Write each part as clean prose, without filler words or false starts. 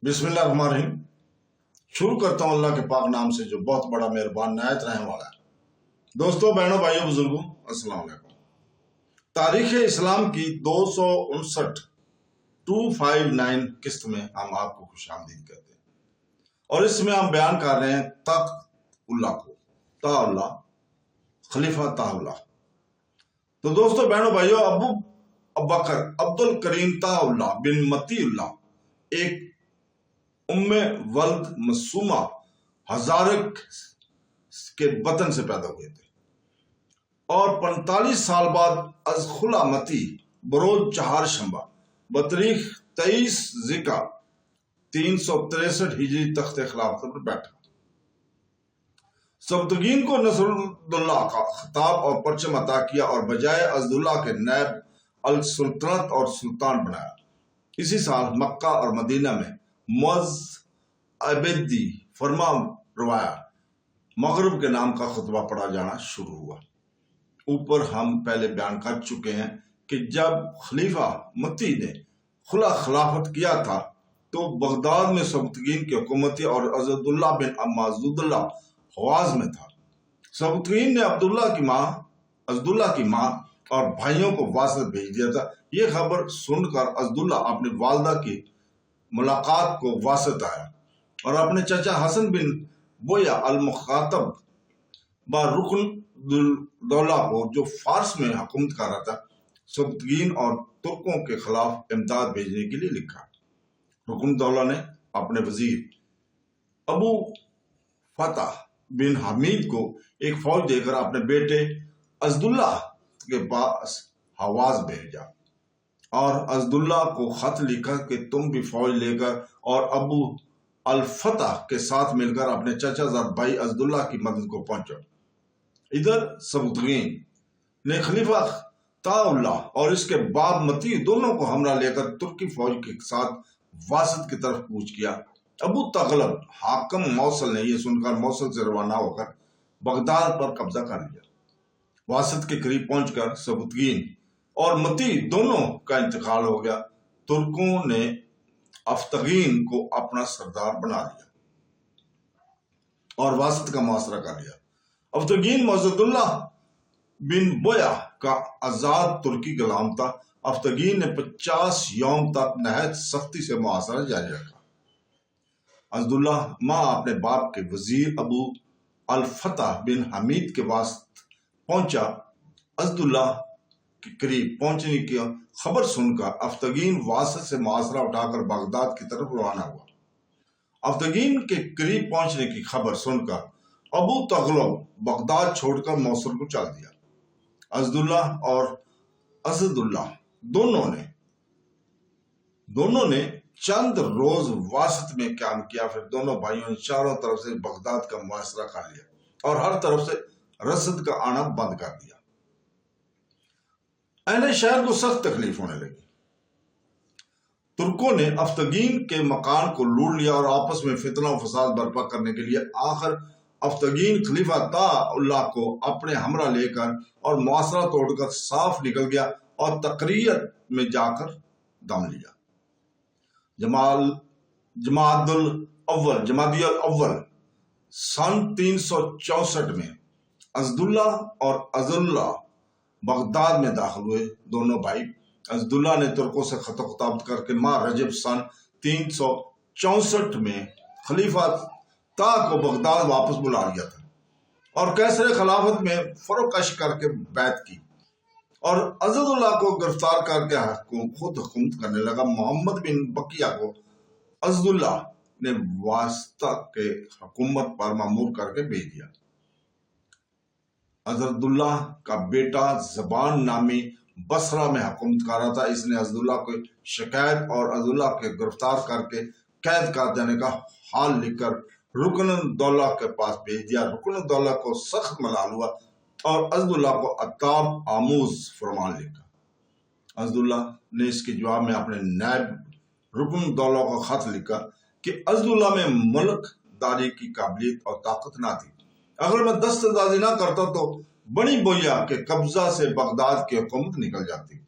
बिस्मिल्लाहिर्रहमानिर्रहीम। शुरू करता हूँ अल्लाह के पाक नाम से जो बहुत बड़ा मेहरबान नायत रहने वाला है। दोस्तों, बहनों, भाइयों, बुजुर्गों, अस्सलाम वालेकुम। तारीख इस्लाम की 259 किस्त में हम आपको खुशामदीद कहते हैं और इसमें हम बयान कर रहे हैं तक़उल्लाह को, ताउल्लाह, खलीफा ताउल्लाह। तो दोस्तों, बहनों, भाइयों, अबू बकर अब्दुल करीम ताउल्लाह बिन मतीउल्लाह एक उम्मे वल्द मसूमा हजारक के वतन से पैदा हुए थे और 45 साल बाद अज खुला मती बरोज चहार शंबा बतरीख 23 जिका 363 हिजरी तख्त खिलाफत पर बैठा। सबतगीन को नसरुल्लाह का खिताब और परचम अता किया और बजाय अज़दुल्लाह के नैब अल सुल्तानत और सुल्तान बनाया। इसी साल मक्का और मदीना में मुअज़्ज़ अबदी फरमा रवाया मगरिब के नाम का खुतबा पढ़ा जाना शुरू हुआ। ऊपर हम पहले बयान कर चुके हैं कि जब खलीफा मती ने खुला खिलाफत किया था तो बगदाद में सबतगीन की हुकूमती और अज़दुल्ला बिन अम्माजुद्दुल्ला हवाज में था। सबतगीन ने अज़दुल्ला की माँ और भाइयों को वासत भेज दिया था। ये खबर सुनकर अज़दुल्ला अपनी वालदा की मुलाकात को वासत आया और अपने चाचा हसन बिन बोया अल मुखातब व रुकन दौला को, जो फारस में हुकूमत कर रहा था, सबतगीन और तुर्कों के खिलाफ इमदाद भेजने के लिए लिखा। रुकन दौला ने अपने वजीर अबू फतह बिन हमीद को एक फौज देकर अपने बेटे अज़दुल्ला के पास हवाज भेजा और अज़दुल्ला को खत लिखा कि तुम भी फौज लेकर और अबू अल फतह के साथ मिलकर अपने चाचाजाद भाई अज़दुल्ला की मदद को पहुंचो। इधर सबतगीन ने खलीफा ताउल्लाह और इसके बाप मती दोनों को हमरा लेकर तुर्की फौज के साथ वासत की तरफ कूच किया। अबू तगलब हाकम मौसल ने यह सुनकर मौसल से रवाना होकर बगदाद पर कब्जा कर लिया। वासत के करीब पहुंचकर सबतगीन और मती दोनों का इंतकाल हो गया। तुर्कों ने अफ्तगीन को अपना सरदार बना लिया और वासत का मुआसरा कर लिया। अफ्तगीन मौजूदुल्लाह बिन बोया का आजाद तुर्की गुलाम था। अफ्तगीन ने 50 यौम तक नहायत सख्ती से मुआसरा जारी रखा। अज़दुल्ला माँ अपने बाप के वजीर अबू अल फतह बिन हमीद के वास्ते पहुंचा। अज़दुल्ला के करीब पहुंचने की खबर सुनकर अफ्तगीन वासत से मुआसरा उठाकर बगदाद की तरफ रवाना हुआ। अफ्तगीन के करीब पहुंचने की खबर सुनकर अबू तगलब बगदाद छोड़कर मौसूल को चल दिया। अज़दुल्ला और असदुल्ला दोनों ने चंद रोज वासत में काम किया। फिर दोनों भाइयों ने चारों तरफ से बगदाद का मुआसरा कर लिया और हर तरफ से रसद का आना बंद कर दिया। अहले शहर को सख्त तकलीफ होने लगी। तुर्कों ने अफ्तगीन के मकान को लूट लिया और आपस में फितना और फसाद बर्पा करने के लिए आखिर अफ्तगीन खलीफा ताउल्लाह को अपने हमरा लेकर और मुआसरा तोड़कर साफ निकल गया और तकरीर में जाकर दम लिया। जमादियल अव्वल सन 364 में अज़दुल्ला और अज़दुल्ला बगदाद में दाखिल हुए। दोनों भाई अज़दुल्ला ने तुर्कों से खत खिताबत करके माह रजब सन 364 में खलीफा ता को बगदाद वापस बुला लिया था और कैसर खिलाफत में फरोकश करके बैत की और अज़दुल्ला को गिरफ्तार करके खुद हुकूमत करने लगा। मोहम्मद बिन बकिया को अज़दुल्ला ने वास्ता के हुकूमत पर मामूर करके भेज दिया। अज़दुल्ला का बेटा ज़बान नामी बसरा में हुकूमत कर रहा था। इसने अज़दुल्ला को शिकायत और अज़दुल्ला के गिरफ्तार करके कैद कर देने का हाल लिखकर रुकन दौला के पास भेज दिया। रुकन दौला को सख्त मलाल हुआ और अज़दुल्ला को अताब आमूज फरमान लिखा। अज़दुल्ला ने इसके जवाब में अपने नायब रुकन दौला को खत लिखा कि अज़दुल्ला में मुल्क दारी की काबिलियत और ताकत ना थी। अगर मैं दस्तंदाजी ना करता तो बनी बोया के कब्जा से बगदाद की हुकूमत निकल जाती।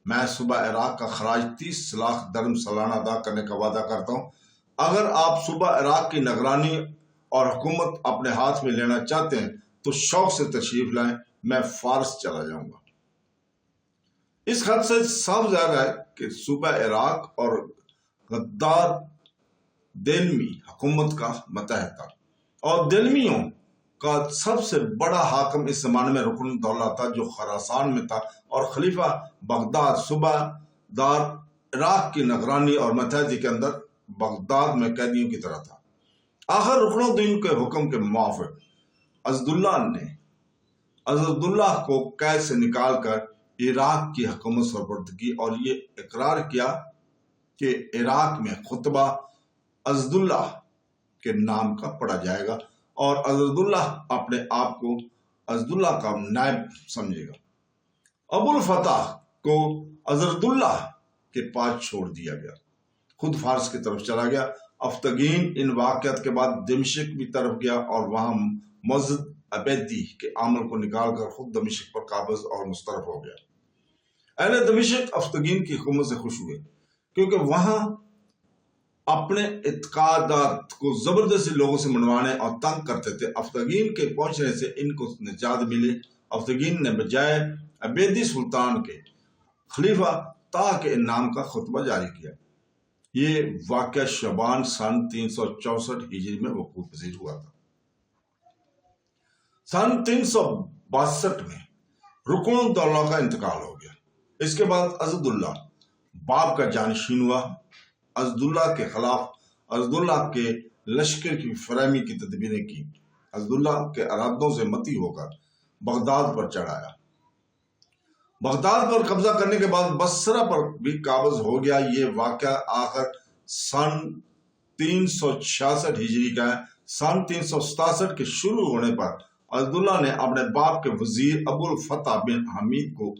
میں صوبہ عراق کا خراج 30 لاکھ درم سالانہ ادا کرنے کا وعدہ کرتا ہوں۔ اگر آپ صوبہ عراق کی نگرانی اور حکومت اپنے ہاتھ میں لینا چاہتے ہیں تو شوق سے تشریف لائیں، میں فارس چلا جاؤں گا۔ اس خط سے صاف ظاہر ہے کہ صوبہ عراق اور غدار دہلمی حکومت کا متحد تھا، اور دہلمیوں کا سب سے بڑا حاکم اس زمانے میں رکن الدولہ تھا جو خراسان میں تھا، اور خلیفہ بغداد صوبہ دار عراق کی نگرانی اور متحدی کے اندر بغداد میں قیدیوں کی طرح تھا۔ آخر رکن الدین کے حکم کے موافق عزد اللہ کو قید سے نکال کر عراق کی حکومت سپرد کی، اور یہ اقرار کیا کہ عراق میں خطبہ عزد اللہ کے نام کا پڑھا جائے گا، اور عزد اللہ اپنے آپ کو عزد اللہ کا نائب سمجھے گا۔ ابو الفتح کو عزد اللہ کے پاس چھوڑ دیا گیا، خود فارس کی طرف چلا گیا۔ افتگین ان واقعات کے بعد دمشق کی طرف گیا اور وہاں مزد عبیدی کے عمل کو نکال کر خود دمشق پر قابض اور مسترف ہو گیا۔ اہل دمشق افتگین کی حکومت سے خوش ہوئے، کیونکہ وہاں اپنے اعتقادات کو زبردستی لوگوں سے منوانے اور تنگ کرتے تھے۔ افتگین کے پہنچنے سے ان کو نجات ملی۔ افتگین نے بجائے عبیدی سلطان کے خلیفہ طاہ کے نام کا خطبہ جاری کیا۔ یہ واقعہ شعبان سن 364 ہجری میں وقوع پذیر ہوا تھا۔ سن 362 میں رکن الدولہ کا انتقال ہو گیا۔ اس کے بعد عزد اللہ باب کا جانشین ہوا۔ عزد اللہ کے خلاف عزد اللہ کے لشکر کی فراہمی کی تدبیریں کی۔ عزد اللہ کے ارادوں سے متی ہو کر بغداد پر چڑھ آیا۔ بغداد پر قبضہ کرنے کے بعد بصرہ پر بھی قابض ہو گیا۔ یہ واقعہ آخر سن 366 ہجری کا ہے۔ سن 367 کے شروع ہونے پر عزد اللہ نے اپنے باپ کے وزیر ابو الفتح بن حمید کو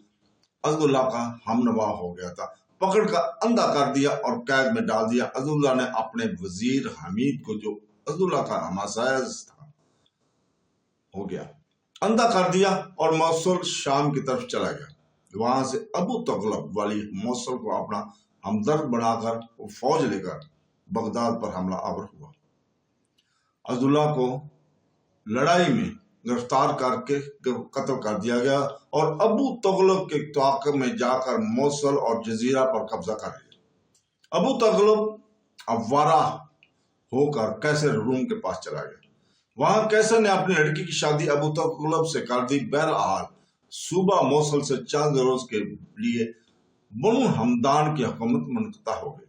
عزد اللہ کا ہمنوا ہو گیا تھا پکڑ کر اندھا کر دیا اور قید میں ڈال دیا۔ عزد اللہ نے اپنے وزیر حمید کو، جو عزد اللہ کا ہمسائز تھا، ہو گیا، اندھا کر دیا اور موصل شام کی طرف چلا گیا۔ وہاں سے ابو تغلب والی موصل کو اپنا ہمدرد بنا کر وہ فوج لے کر بغداد پر حملہ آور ہوا۔ عزد اللہ کو لڑائی میں گرفتار کر کے قتل کر دیا گیا اور ابو تغلب کے تعاقب میں جا کر موصل اور جزیرہ پر قبضہ کر لیا۔ ابو تغلب اوارہ ہو کر کیسر روم کے پاس چلا گیا۔ وہاں کیسر نے اپنی لڑکی کی شادی ابو تغلب سے کر دی۔ بہرحال صوبہ موصل سے چند روز کے لیے بنو ہمدان کی حکومت منقطع ہو گئی۔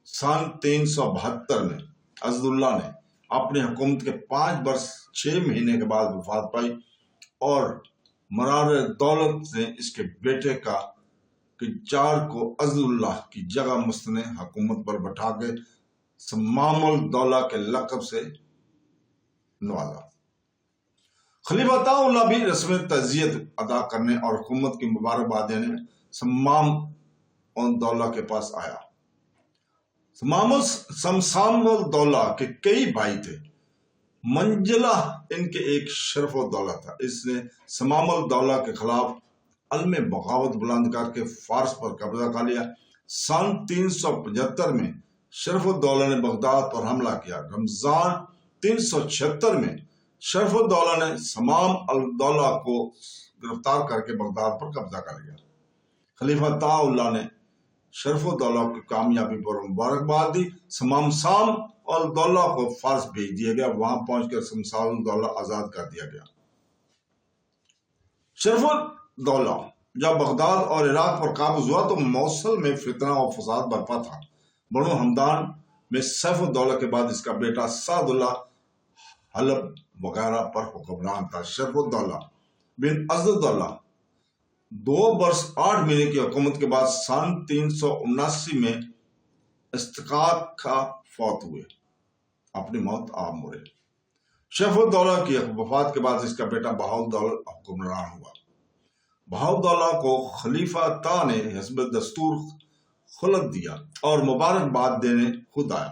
سن 372 میں عزد اللہ نے اپنی حکومت کے 5 برس 6 مہینے کے بعد وفات پائی، اور مرار دولت نے اس کے بیٹے کا قجار کو عزد اللہ کی جگہ مستند حکومت پر بٹھا کے سمام الدولہ کے لقب سے نوازا۔ خلیفہ طاہ اللہ بھی رسم تعزیت ادا کرنے اور حکومت کی مبارکباد دینے میں سمام الدولہ کے پاس آیا۔ سمسام الدولہ کے کئی بھائی تھے۔ منجلہ ان کے ایک شرف الدولہ تھا۔ اس نے سمام الدولہ کے خلاف علم بغاوت بلند کر کے فارس پر قبضہ کر لیا۔ سن 375 میں شرف الدولہ نے بغداد پر حملہ کیا۔ رمضان 376 میں شرف الدولہ نے سمام الدولہ کو گرفتار کر کے بغداد پر قبضہ کر لیا۔ خلیفہ طاہ اللہ نے شرف الدولہ کی کامیابی پر مبارکباد دی۔ سمام الدولہ کو فارس بھیج دیا گیا۔ وہاں پہنچ کر سمسام الدولہ آزاد کر دیا گیا۔ شرف الدولہ جب بغداد اور عراق پر قابض ہوا تو موصل میں فتنہ و فساد برپا تھا۔ بنو ہمدان میں سیف الدولہ کے بعد اس کا بیٹا سعد اللہ حلب وغیرہ پر حکمران تھا۔ شرف الدولہ بن عزد اللہ 2 برس 8 مہینے کی حکومت کے بعد سن 379 میں استقاط کا فوت ہوئے، اپنی موت آپ مرے۔ شرف الدولہ کی وفات کے بعد اس کا بیٹا بہاؤالدولہ حکمران ہوا۔ بہاؤالدولہ کو خلیفہ طاہ نے حسب دستور خلعت دیا اور مبارکباد دینے خود آیا۔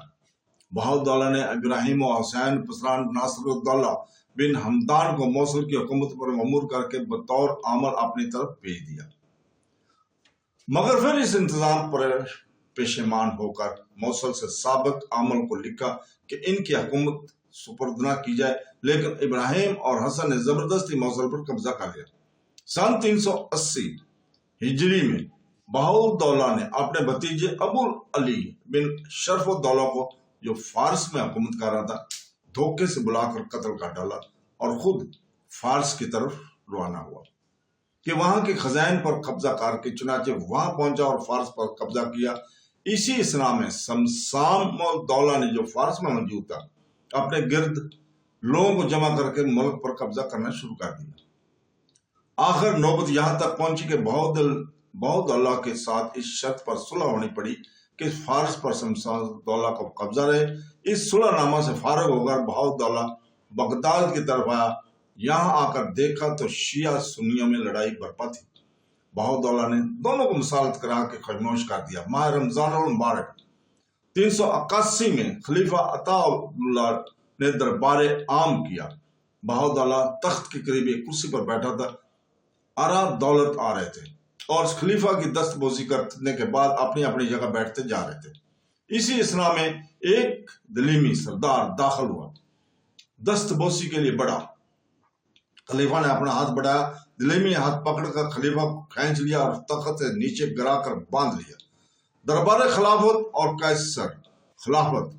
بہاؤالدولہ نے ابراہیم و حسین پسران ناصر الدولہ بن ہمدان کو موصل کی حکومت پر مأمور کر کے بطور عامل اپنی طرف بھیج دیا۔ मगर फिर इस इंतजाम पर पेशेमान होकर मौसल से साबिक आमल को लिखा कि इनकी हुकूमत सुपुर्द न की जाए, लेकिन इब्राहिम और हसन ने जबरदस्ती मौसल पर कब्जा कर लिया। सन 380 हिजरी में बहाउद्दौला ने अपने भतीजे अबुल अली बिन शरफुद्दौला को, जो फारस में हुकूमत कर रहा था, धोखे से बुलाकर कत्ल कर डाला और खुद फारस की तरफ रवाना हुआ कि वहां के खजाइन पर कब्जा करके चुनाचे वहां पहुंचा और फारस पर कब्जा किया। इसी इसना में समसाम दौला ने, जो फारस में मौजूद था, अपने गिर्द लोगों को जमा करके मुल्क पर कब्जा करना शुरू कर दिया। आखिर नौबत यहां तक पहुंची कि बहाउद्दौला के साथ इस शर्त पर सुलह होनी पड़ी कि फारस पर शमशादौला को कब्जा रहे। इस सुलहनामा से फारग होकर बहाउद्दौला बगदाद की तरफ आया। यहाँ आकर देखा तो शिया सुन्नियों में लड़ाई बरपा थी। बहाउद्दौला ने दोनों को मुसालत करा के खामोश कर दिया। माह रमजान मुबारक 381 में खलीफा अताउल्लाह ने दरबार आम किया। बहाउद्दौला तख्त के करीब एक कुर्सी पर बैठा था। आरा दौलत आ रहे थे और खलीफा की दस्तबोसी करने के बाद अपनी अपनी जगह बैठते जा रहे थे। इसी इसना में एक दलीमी सरदार दाखिल हुआ, दस्तबोसी के लिए बढ़ा। खलीफा ने अपना हाथ बढ़ाया, दलीमी हाथ पकड़कर खलीफा को खींच लिया और तख्त से नीचे गिरा कर बांध लिया। दरबार खिलाफत और कैसर खिलाफत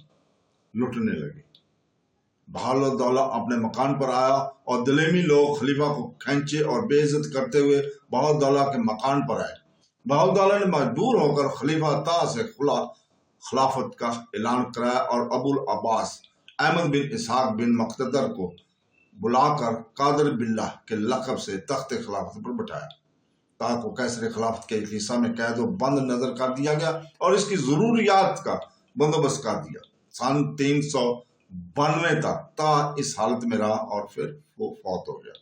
लुटने लगी। बहाउद्दौला अपने मकान पर आया और दलीमी लोग खलीफा को खींचे और बेइज्जत करते हुए बहाउद्दौला के मकान पर आए। बहाउद्दौला ने मजबूर होकर खलीफा ता से खिलाफत का ऐलान कराया और अबुल अब्बास अहमद बिन इसहाक बिन मुक़्तदर को बुलाकर कादर बिल्लाह के लक़ब से तख्त खिलाफत पर बिठाया। ता को कैसर खिलाफत के हिस्सा में कैद बंद नजर कर दिया गया और इसकी जरूरियात का बंदोबस्त कर दिया। सन 392 तक ता इस हालत में रहा और फिर वो फौत हो गया।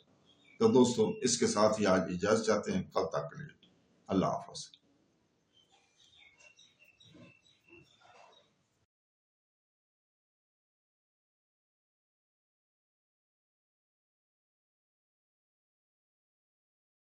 तो दोस्तों, इसके साथ ही आज इजाजत चाहते हैं। कल तक के लिए अल्लाह हाफ़िज़।